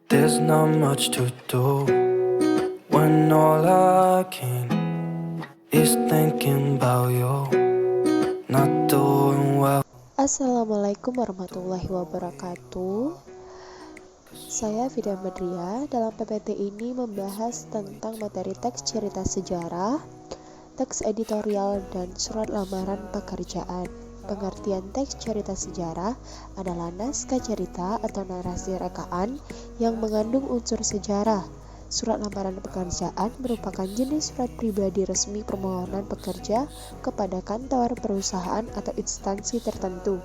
There's not much to do when all I can is thinking about you, not doing well. Assalamualaikum warahmatullahi wabarakatuh. Saya Fida Madria. Dalam PPT ini membahas tentang materi teks cerita sejarah, teks editorial, dan surat lamaran pekerjaan. Pengertian teks cerita sejarah adalah naskah cerita atau narasi rekaan yang mengandung unsur sejarah. Surat lamaran pekerjaan merupakan jenis surat pribadi resmi permohonan pekerja kepada kantor, perusahaan, atau instansi tertentu.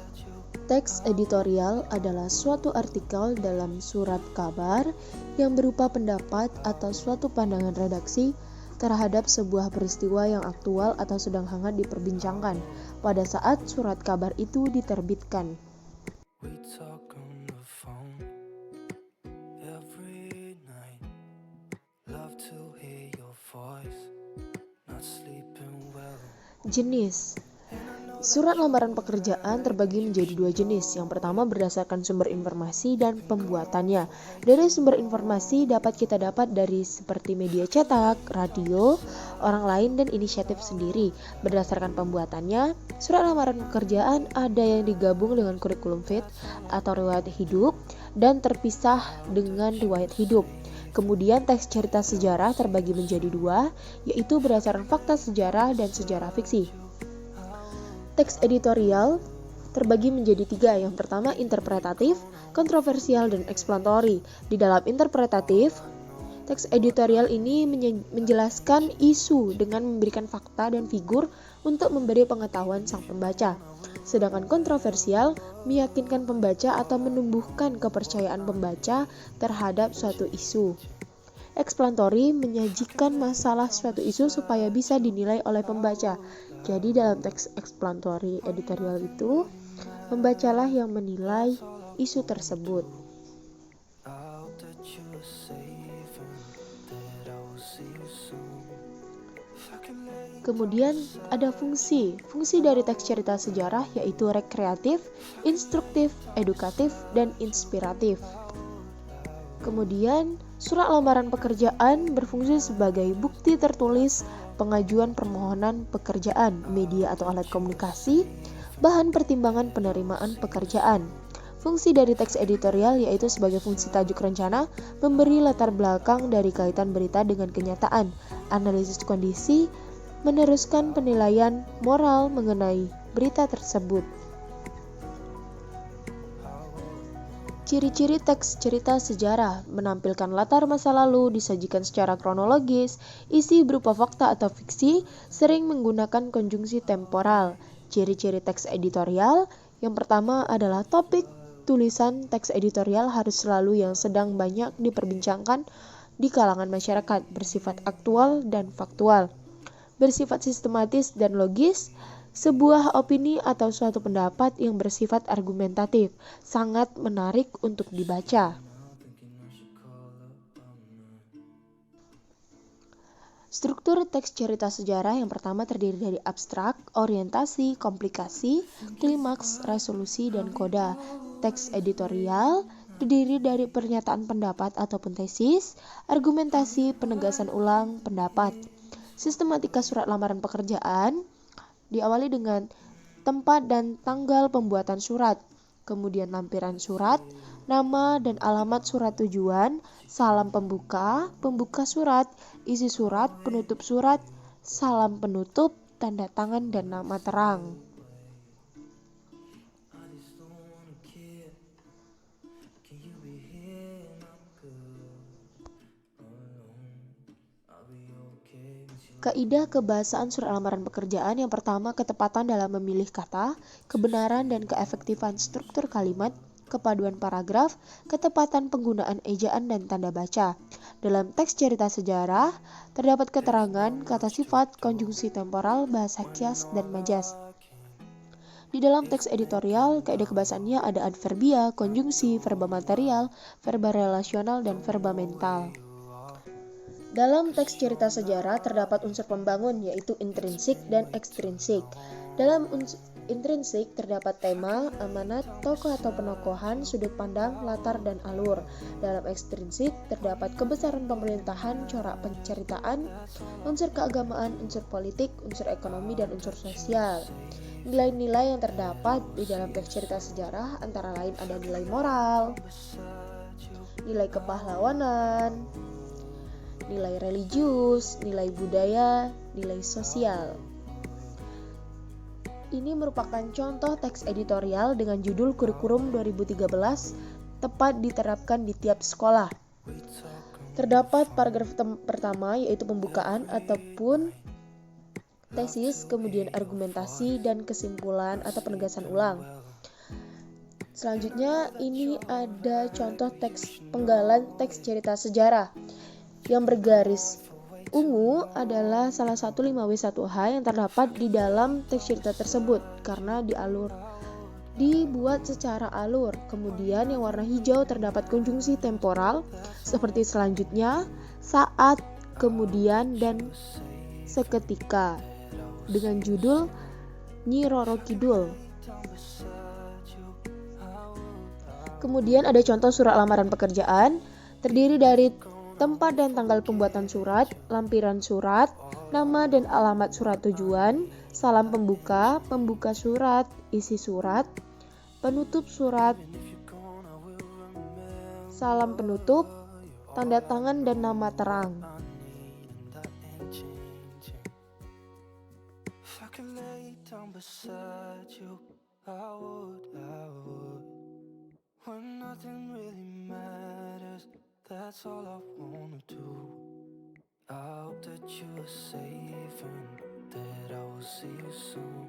Teks editorial adalah suatu artikel dalam surat kabar yang berupa pendapat atau suatu pandangan redaksi terhadap sebuah peristiwa yang aktual atau sedang hangat diperbincangkan pada saat surat kabar itu diterbitkan. We talk on the phone every night. Love to hear your voice. Not sleeping well. Jenis surat lamaran pekerjaan terbagi menjadi dua jenis. Yang pertama berdasarkan sumber informasi dan pembuatannya. Dari sumber informasi kita dapat dari seperti media cetak, radio, orang lain, dan inisiatif sendiri. Berdasarkan pembuatannya, surat lamaran pekerjaan ada yang digabung dengan kurikulum fit atau riwayat hidup dan terpisah dengan riwayat hidup. Kemudian teks cerita sejarah terbagi menjadi dua, yaitu berdasarkan fakta sejarah dan sejarah fiksi. Teks editorial terbagi menjadi tiga. Yang pertama interpretatif, kontroversial, dan eksploratory. Di dalam interpretatif, teks editorial ini menjelaskan isu dengan memberikan fakta dan figur untuk memberi pengetahuan sang pembaca. Sedangkan kontroversial meyakinkan pembaca atau menumbuhkan kepercayaan pembaca terhadap suatu isu. Explanatory menyajikan masalah suatu isu supaya bisa dinilai oleh pembaca. Jadi dalam teks explanatory editorial itu, pembacalah yang menilai isu tersebut. Kemudian ada fungsi. Fungsi dari teks cerita sejarah yaitu rekreatif, instruktif, edukatif, dan inspiratif. Kemudian, surat lamaran pekerjaan berfungsi sebagai bukti tertulis pengajuan permohonan pekerjaan, media atau alat komunikasi, bahan pertimbangan penerimaan pekerjaan. Fungsi dari teks editorial yaitu sebagai fungsi tajuk rencana, memberi latar belakang dari kaitan berita dengan kenyataan, analisis kondisi, meneruskan penilaian moral mengenai berita tersebut. Ciri-ciri teks cerita sejarah menampilkan latar masa lalu, disajikan secara kronologis, isi berupa fakta atau fiksi, sering menggunakan konjungsi temporal. Ciri-ciri teks editorial, yang pertama adalah topik tulisan teks editorial harus selalu yang sedang banyak diperbincangkan di kalangan masyarakat, bersifat aktual dan faktual, bersifat sistematis dan logis. Sebuah opini atau suatu pendapat yang bersifat argumentatif sangat menarik untuk dibaca. Struktur teks cerita sejarah yang pertama terdiri dari abstrak, orientasi, komplikasi, klimaks, resolusi, dan koda. Teks editorial terdiri dari pernyataan pendapat ataupun tesis, argumentasi, penegasan ulang pendapat. Sistematika surat lamaran pekerjaan diawali dengan tempat dan tanggal pembuatan surat, kemudian lampiran surat, nama dan alamat surat tujuan, salam pembuka, pembuka surat, isi surat, penutup surat, salam penutup, tanda tangan, dan nama terang. Kaidah kebahasaan surat lamaran pekerjaan yang pertama ketepatan dalam memilih kata, kebenaran dan keefektifan struktur kalimat, kepaduan paragraf, ketepatan penggunaan ejaan dan tanda baca. Dalam teks cerita sejarah, terdapat keterangan, kata sifat, konjungsi temporal, bahasa kias, dan majas. Di dalam teks editorial, kaidah kebahasaannya ada adverbia, konjungsi, verba material, verba relasional, dan verba mental. Dalam teks cerita sejarah terdapat unsur pembangun yaitu intrinsik dan ekstrinsik. Dalam intrinsik terdapat tema, amanat, tokoh atau penokohan, sudut pandang, latar, dan alur. Dalam ekstrinsik terdapat kebesaran pemerintahan, corak penceritaan, unsur keagamaan, unsur politik, unsur ekonomi, dan unsur sosial. Nilai-nilai yang terdapat di dalam teks cerita sejarah antara lain ada nilai moral, nilai kepahlawanan, nilai religius, nilai budaya, nilai sosial. Ini merupakan contoh teks editorial dengan judul Kurikulum 2013 tepat diterapkan di tiap sekolah. Terdapat paragraf pertama yaitu pembukaan ataupun tesis, kemudian argumentasi dan kesimpulan atau penegasan ulang. Selanjutnya ini ada contoh teks penggalan teks cerita sejarah yang bergaris ungu adalah salah satu 5W1H yang terdapat di dalam teks cerita tersebut karena dibuat secara alur. Kemudian yang warna hijau terdapat konjungsi temporal seperti selanjutnya, saat, kemudian, dan seketika dengan judul Nyi Roro Kidul. Kemudian ada contoh surat lamaran pekerjaan terdiri dari tempat dan tanggal pembuatan surat, lampiran surat, nama dan alamat surat tujuan, salam pembuka, pembuka surat, isi surat, penutup surat, salam penutup, tanda tangan dan nama terang. When nothing really matters, that's all I wanna do. I hope that you are safe and that I will see you soon.